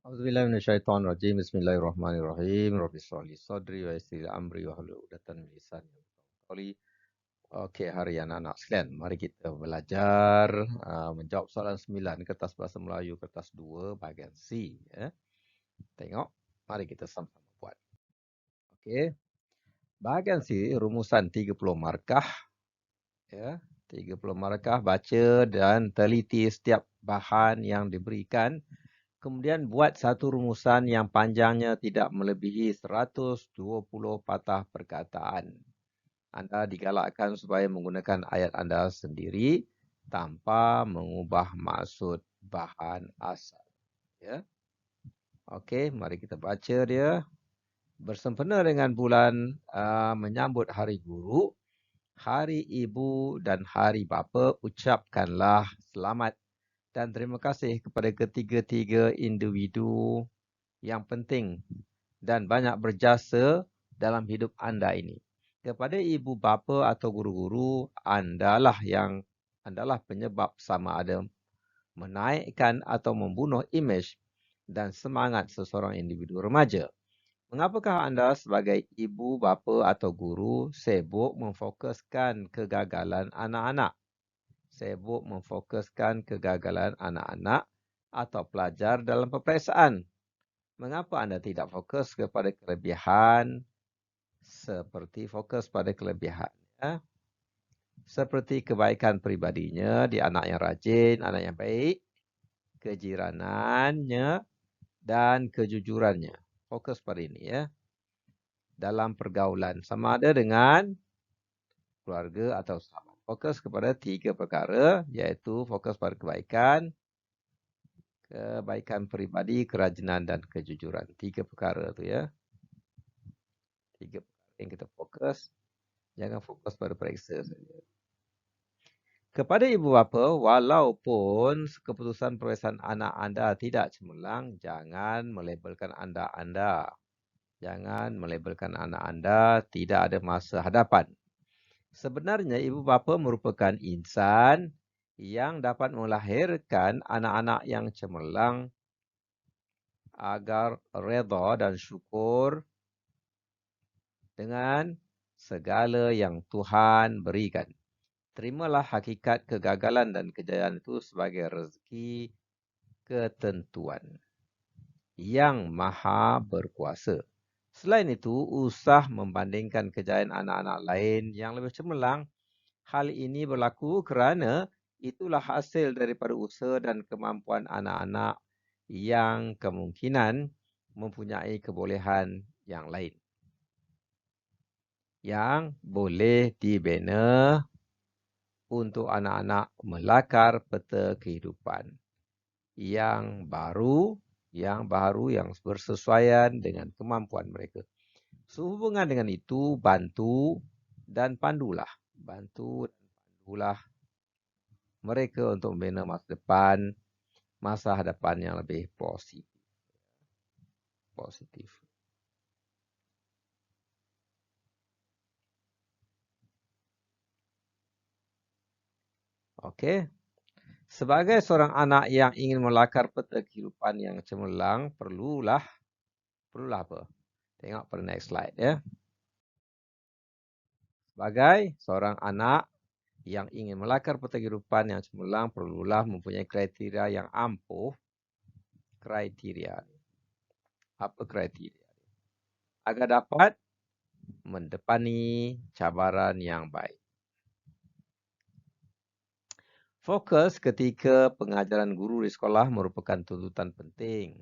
A'udzubillahi minasyaitonirrajim. Bismillahirrahmanirrahim. Rabbi shrah li sadri wa yassir li amri wahlul 'uqdatam min lisani yafqahu qawli. Okey, hari anak-anak sekalian, mari kita belajar menjawab soalan 9 kertas bahasa Melayu kertas 2 bahagian C ya. Tengok, mari kita sama-sama buat. Okey. Bahagian C rumusan 30 markah ya. 30 markah, baca dan teliti setiap bahan yang diberikan. Kemudian buat satu rumusan yang panjangnya tidak melebihi 120 patah perkataan. Anda digalakkan supaya menggunakan ayat anda sendiri tanpa mengubah maksud bahan asal. Ya. Okey, mari kita baca dia. Bersempena dengan bulan menyambut Hari Guru, Hari Ibu dan Hari Bapa, ucapkanlah selamat dan terima kasih kepada ketiga-tiga individu yang penting dan banyak berjasa dalam hidup anda ini. Kepada ibu bapa atau guru-guru, andalah penyebab sama ada menaikkan atau membunuh imej dan semangat seseorang individu remaja. Mengapakah anda sebagai ibu bapa atau guru sibuk memfokuskan kegagalan anak-anak? Sibuk memfokuskan kegagalan anak-anak atau pelajar dalam peperiksaan. Mengapa anda tidak fokus kepada kelebihan seperti fokus pada kelebihan? Ya? Seperti kebaikan pribadinya, dia anak yang rajin, anak yang baik, kejiranannya dan kejujurannya. Fokus pada ini ya. Dalam pergaulan sama ada dengan keluarga atau sahabat. Fokus kepada 3 perkara, iaitu fokus pada kebaikan pribadi, kerajinan dan kejujuran. 3 perkara tu ya. 3 perkara yang kita fokus. Jangan fokus pada periksa saja. Kepada ibu bapa, walaupun keputusan peperiksaan anak anda tidak cemerlang, jangan melabelkan anda. Jangan melabelkan anak anda tidak ada masa hadapan. Sebenarnya ibu bapa merupakan insan yang dapat melahirkan anak-anak yang cemerlang agar redha dan syukur dengan segala yang Tuhan berikan. Terimalah hakikat kegagalan dan kejayaan itu sebagai rezeki ketentuan yang maha berkuasa. Selain itu, usah membandingkan kejayaan anak-anak lain yang lebih cemerlang. Hal ini berlaku kerana itulah hasil daripada usaha dan kemampuan anak-anak yang kemungkinan mempunyai kebolehan yang lain yang boleh dibina untuk anak-anak melakar peta kehidupan yang baru yang bersesuaian dengan kemampuan mereka. Sehubungan dengan itu, bantu dan pandulah mereka untuk membina masa hadapan yang lebih positif. Okey. Sebagai seorang anak yang ingin melakar peta kehidupan yang cemerlang, perlulah apa? Tengok pada next slide ya. Sebagai seorang anak yang ingin melakar peta kehidupan yang cemerlang, perlulah mempunyai kriteria yang ampuh. Kriteria. Apa kriteria? Agar dapat mendepani cabaran yang baik. Fokus ketika pengajaran guru di sekolah merupakan tuntutan penting.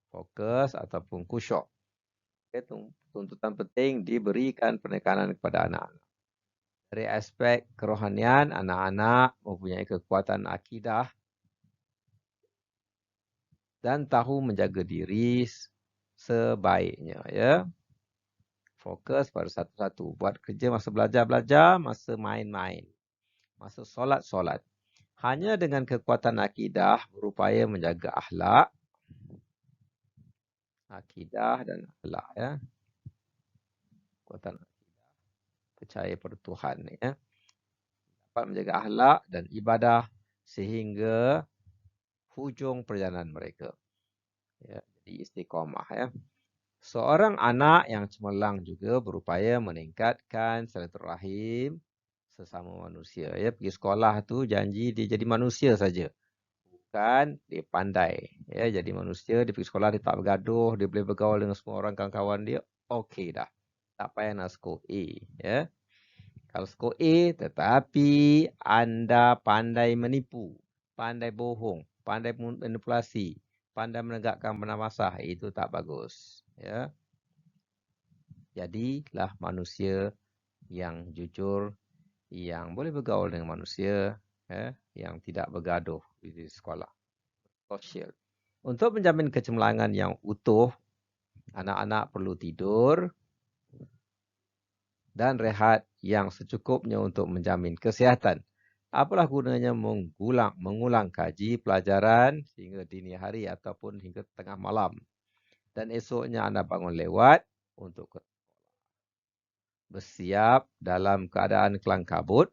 Fokus ataupun khusyuk. Tuntutan penting diberikan penekanan kepada anak-anak. Dari aspek kerohanian, anak-anak mempunyai kekuatan akidah dan tahu menjaga diri sebaiknya. Ya. Fokus pada satu-satu. Buat kerja masa belajar-belajar, masa main-main. Masa solat-solat. Hanya dengan kekuatan akidah berupaya menjaga akhlak. Akidah dan akhlak. Ya. Kekuatan akidah. Percaya pada Tuhan. Ya. Dapat menjaga akhlak dan ibadah sehingga hujung perjalanan mereka. Ya. Jadi istiqomah ya. Seorang anak yang cemerlang juga berupaya meningkatkan silaturahim sesama manusia ya. Pergi sekolah tu janji dia jadi manusia saja. Bukan dia pandai ya, jadi manusia. Dia pergi sekolah, dia tak bergaduh, dia boleh bergaul dengan semua orang, kawan-kawan dia, okey dah. Tak payah nak skor A ya. Kalau skor A tetapi anda pandai menipu, pandai bohong, pandai manipulasi, pandai menegakkan penafasah, itu tak bagus ya. Jadilah manusia yang jujur, yang boleh bergaul dengan manusia ya, yang tidak bergaduh di sekolah. Sosial. Untuk menjamin kecemerlangan yang utuh, anak-anak perlu tidur dan rehat yang secukupnya untuk menjamin kesihatan. Apalah gunanya mengulang kaji pelajaran hingga dini hari ataupun hingga tengah malam. Dan esoknya anda bangun lewat untuk bersiap dalam keadaan kelang kabut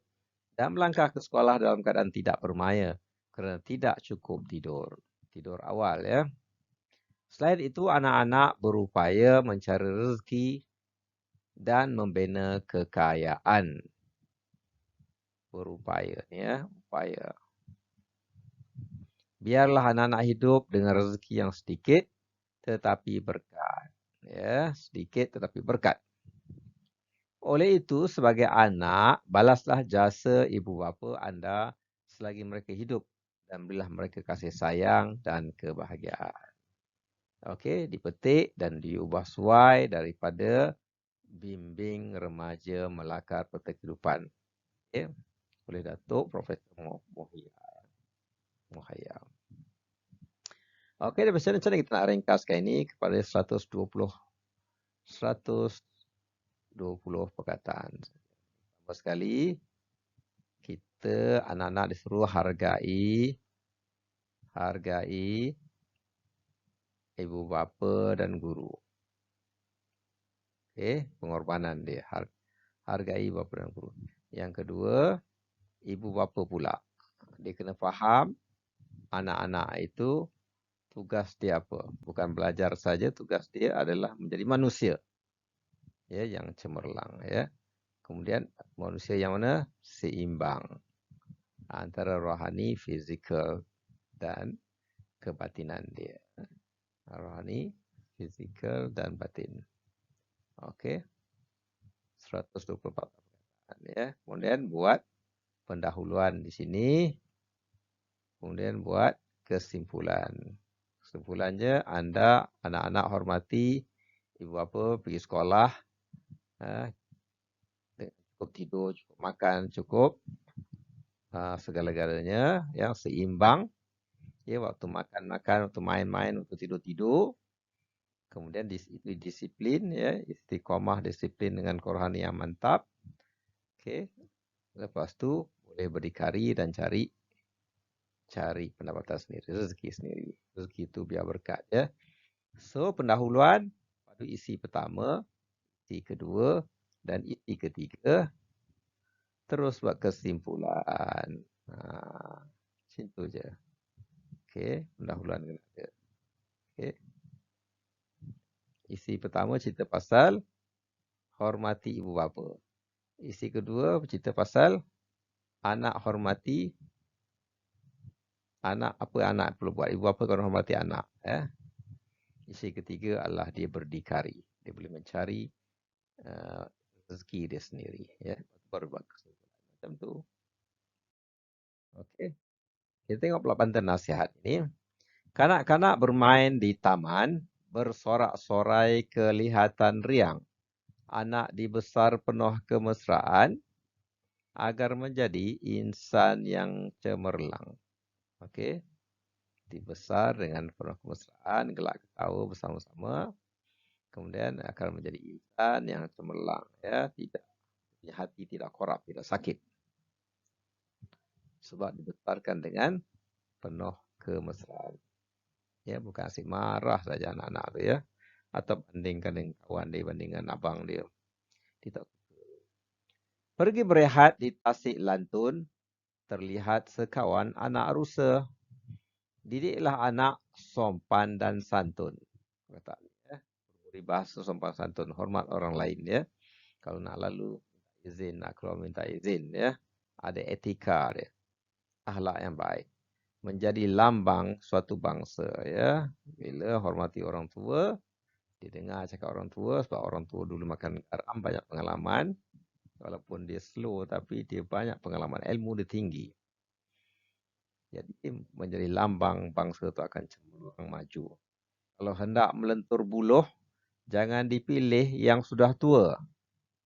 dan melangkah ke sekolah dalam keadaan tidak bermaya kerana tidak cukup tidur. Tidur awal ya. Selain itu, anak-anak berupaya mencari rezeki dan membina kekayaan. Berupaya ya, upaya. Biarlah anak-anak hidup dengan rezeki yang sedikit tetapi berkat. Ya, sedikit tetapi berkat. Oleh itu, sebagai anak, balaslah jasa ibu bapa anda selagi mereka hidup dan berilah mereka kasih sayang dan kebahagiaan. Okey, dipetik dan diubah suai daripada bimbing remaja melakar peta kehidupan. Okey, oleh Datuk Profesor Muhayyam. Okey, dari macam mana kita nak ringkaskan ini kepada 120 perkataan. Pertama sekali, kita anak-anak disuruh hargai ibu bapa dan guru. Okey, pengorbanan dia. Hargai ibu bapa dan guru. Yang kedua, ibu bapa pula. Dia kena faham anak-anak itu tugas dia apa. Bukan belajar saja, tugas dia adalah menjadi manusia. Ya, yang cemerlang ya. Kemudian manusia yang mana? Seimbang antara rohani, fizikal dan kebatinan dia. Rohani, fizikal dan batin. Okey. 124 perkataan ya. Kemudian buat pendahuluan di sini. Kemudian buat kesimpulan. Kesimpulannya, anda anak-anak hormati ibu bapa, pergi sekolah, cukup tidur, cukup makan, cukup segala-galanya yang seimbang. Ya, waktu makan-makan, waktu main-main, waktu tidur-tidur. Kemudian disiplin, ya, istiqomah disiplin dengan rohani yang mantap. Okey. Lepas tu boleh berdikari dan cari pendapatan sendiri, rezeki sendiri. Rezeki itu biar berkat ya. So, pendahuluan pada isi pertama, isi kedua dan isi ketiga. Terus buat kesimpulan. Macam tu je. Okey, pendahuluan kena ada. Okey. Isi pertama cerita pasal hormati ibu bapa. Isi kedua cerita pasal anak hormati anak, apa anak perlu buat, ibu bapa kena hormati anak ya. Isi ketiga adalah dia berdikari. Dia boleh mencari rezeki dia sendiri ya. Baru buat kesimpulan macam tu. Okey. Kita tengok pula pantun nasihat ini. Kanak-kanak bermain di taman, bersorak-sorai kelihatan riang. Anak dibesar penuh kemesraan agar menjadi insan yang cemerlang. Okey. Dibesar dengan penuh kemesraan, gelak ketawa bersama-sama. Kemudian akan menjadi insan yang cemerlang, ya, tidak hati tidak korup, tidak sakit. Sebab dibesarkan dengan penuh kemesraan. Ya, bukan asyik marah saja anak-anak tu ya. Atau bandingkan dengan kawan dia, bandingkan abang dia. Tidak. Pergi berehat di Tasik Lantun, terlihat sekawan anak rusa. Didiklah anak sompan dan santun. Perkataan ya. Berbudi bahasa sopan santun, hormat orang lain ya. Kalau nak lalu minta izin, nak keluar minta izin ya. Ada etika dia, akhlak yang baik. Menjadi lambang suatu bangsa ya. Bila hormati orang tua, didengar cakap orang tua sebab orang tua dulu makan garam, banyak pengalaman. Walaupun dia slow tapi dia banyak pengalaman, ilmu dia tinggi. Jadi menjadi lambang bangsa itu akan cemerlang maju. Kalau hendak melentur buluh, jangan dipilih yang sudah tua.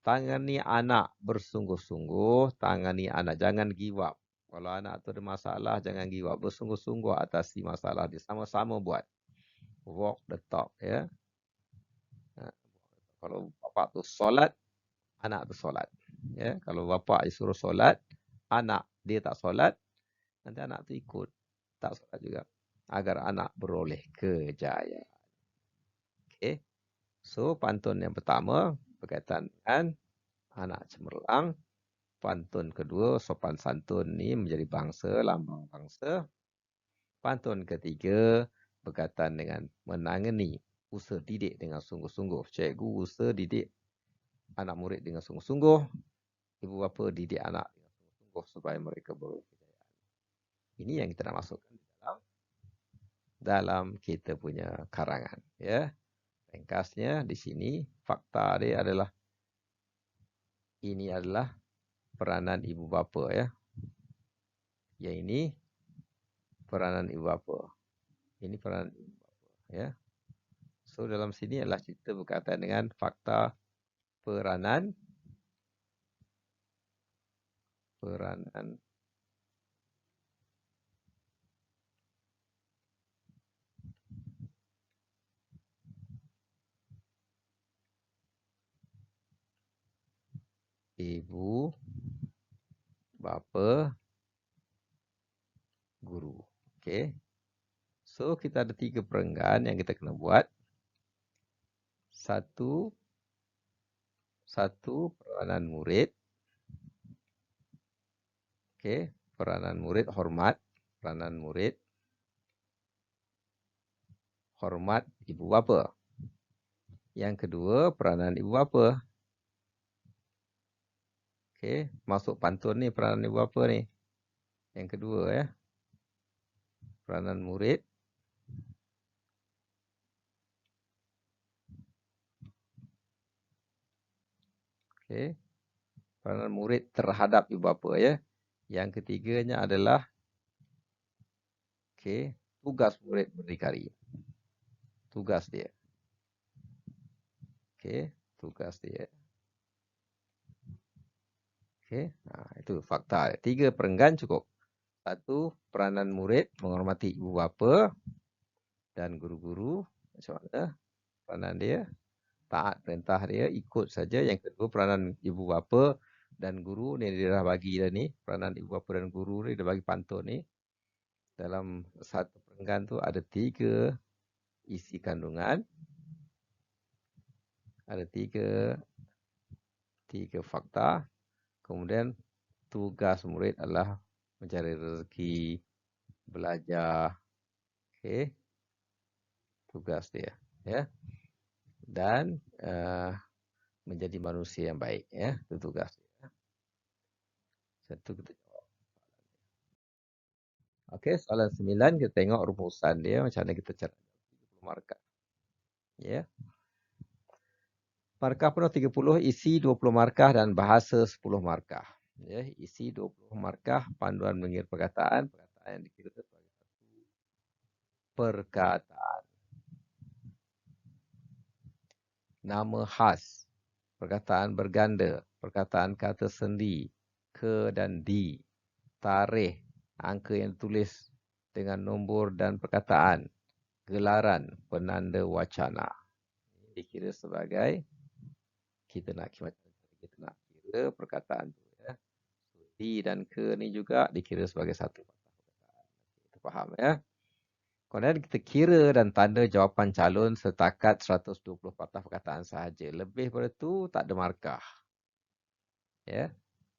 Tangani anak bersungguh-sungguh, tangani anak, jangan give up. Kalau anak tu ada masalah, jangan give up. Bersungguh-sungguh atasi masalah dia. Sama-sama buat. Walk the talk. Ya. Kalau bapak tu solat, anak tu solat. Ya. Kalau bapak suruh solat, anak dia tak solat, nanti anak tu ikut. Tak solat juga. Agar anak beroleh kejayaan. Okay. So, pantun yang pertama berkaitan dengan anak cemerlang. Pantun kedua, sopan santun ni menjadi bangsa, lambang bangsa. Pantun ketiga berkaitan dengan menangani usaha didik dengan sungguh-sungguh. Cikgu usaha didik anak murid dengan sungguh-sungguh. Ibu bapa didik anak dengan sungguh-sungguh supaya mereka beroleh kejayaan. Ini yang kita nak masukkan dalam kita punya karangan. Ya. Ringkasnya di sini, fakta dia adalah ini adalah peranan ibu bapa ya. Yang ini peranan ibu bapa. Ini peranan ibu bapa ya. So dalam sini adalah cerita berkaitan dengan fakta peranan ibu bapa guru. Okey. So kita ada 3 perenggan yang kita kena buat. Satu peranan murid. Okey, peranan murid hormat, peranan murid hormat ibu bapa. Yang kedua, peranan ibu bapa. Okey, masuk pantun ni peranan ibu bapa ni. Yang kedua ya. Peranan murid okey. Peranan murid terhadap ibu bapa ya. Yang ketiganya adalah okey, tugas murid berdikari. Tugas dia. Okey, tugas dia. Okey, itu fakta. 3 perenggan cukup. Satu, peranan murid menghormati ibu bapa dan guru-guru. Macam mana peranan dia? Taat perintah dia, ikut saja. Yang kedua, peranan ibu bapa dan guru ni dia dah bagi dah ni. Peranan ibu bapa dan guru ni dia bagi pantun ni. Dalam satu perenggan tu ada 3 isi kandungan. Ada 3 fakta. Kemudian tugas murid adalah mencari rezeki, belajar. Okey. Tugas dia, ya. Dan menjadi manusia yang baik, ya. Itu tugas dia. Satu kita jawab. Okey, soalan 9 kita tengok rumusan dia macam mana kita cara 30 markah. Ya. Markah penuh 30, isi 20 markah dan bahasa 10 markah. Ya, isi 20 markah, panduan mengira perkataan, perkataan yang dikira sebagai satu perkataan. Nama khas, perkataan berganda, perkataan kata sendi, ke dan di, tarikh, angka yang ditulis dengan nombor dan perkataan, gelaran, penanda wacana. Dikira sebagai kita nak kira perkataan tu ya. Di dan ke ni juga dikira sebagai satu perkataan. Kita faham ya. Kemudian kita kira dan tanda jawapan calon setakat 120 patah perkataan sahaja. Lebih pada tu tak ada markah. Ya.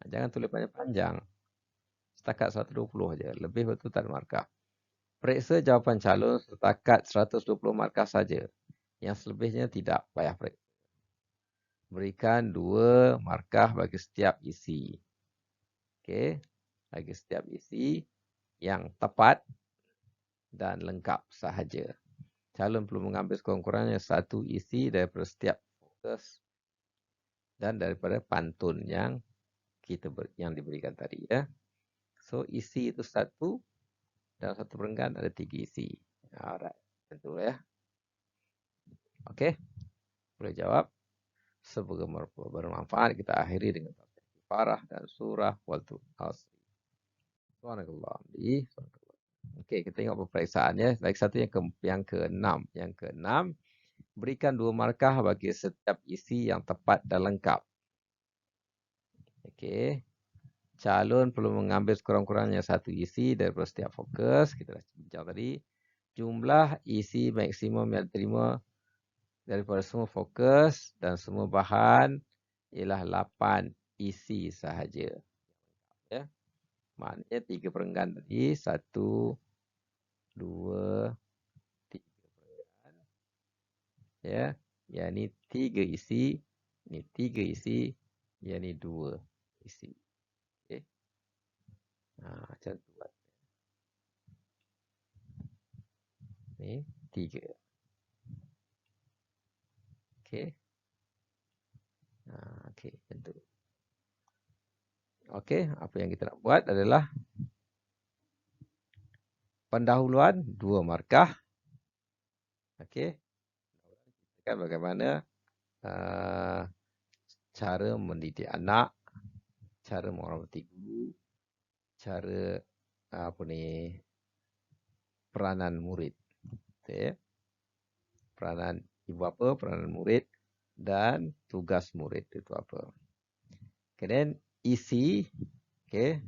Jangan tulis panjang-panjang. Setakat 120 aja. Lebih pada tu tak ada markah. Periksa jawapan calon setakat 120 markah saja. Yang selebihnya tidak payah periksa. Berikan 2 markah bagi setiap isi. Okey, bagi setiap isi yang tepat dan lengkap sahaja. Calon perlu mengambil sekurang-kurangnya 1 isi daripada setiap fokus dan daripada pantun yang yang diberikan tadi ya. So isi itu 1, dalam 1 perenggan ada 3 isi. Alright, tentu ya. Okey, boleh jawab. Semoga bermanfaat. Kita akhiri dengan Farah dan surah Wal Asr. Subhanallah. Okey, kita tengok pemeriksaannya. Lagi satu yang ke-6. Yang ke-6, berikan 2 markah bagi setiap isi yang tepat dan lengkap. Okey. Calon perlu mengambil sekurang-kurangnya 1 isi daripada setiap fokus. Kita dah bincang tadi. Jumlah isi maksimum yang diterima daripada semua fokus dan semua bahan ialah 8 isi sahaja. Ya. Maknanya 3 perenggan tadi. 1, 2, 3 perenggan. Ya. Yang ni 3 isi. Ni 3 isi. Yang ni 2 isi. Okey. Macam tu buat. Ni 3. Okey. Okey, macam tu. Okey, apa yang kita nak buat adalah pendahuluan 2 markah. Okey. Kan bagaimana cara mendidik anak, cara menghormati guru, cara peranan murid. Okay. Peranan ibu bapa, peranan murid dan tugas murid itu apa. Kemudian isi, okay,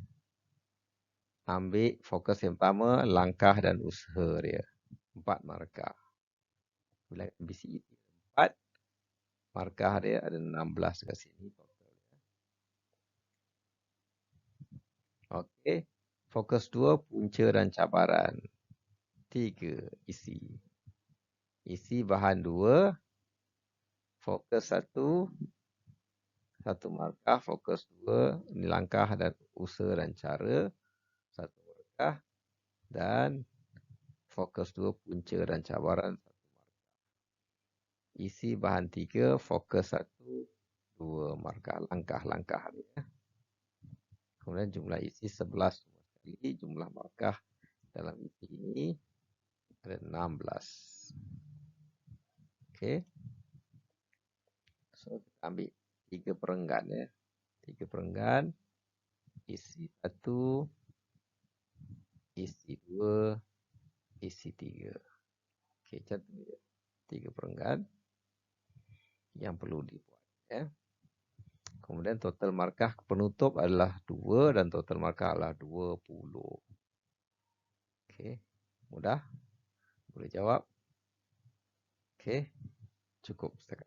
ambil fokus yang pertama, langkah dan usaha dia. 4 markah. Bila ambisi 4, markah dia ada 16 kat sini. Okey. Fokus 2, punca dan cabaran. 3, isi. Isi bahan 2. Fokus 1. 1 markah. Fokus 2. Ini langkah dan usaha dan cara. 1 markah. Dan fokus 2, punca dan cabaran. 1 markah. Isi bahan 3. Fokus 1. 2 markah. Langkah-langkah dia. Kemudian jumlah isi 11 sekali. Jumlah markah dalam isi ini ada 16. Okey. So, kita ambil 3 perenggan ya. 3 perenggan. Isi 1. Isi 2. Isi 3. Okey, macam tu ya. 3 perenggan yang perlu dibuat ya. Kemudian total markah penutup adalah 2 dan total markah adalah 20. Okey. Mudah? Boleh jawab? Okey. Cukup setakat.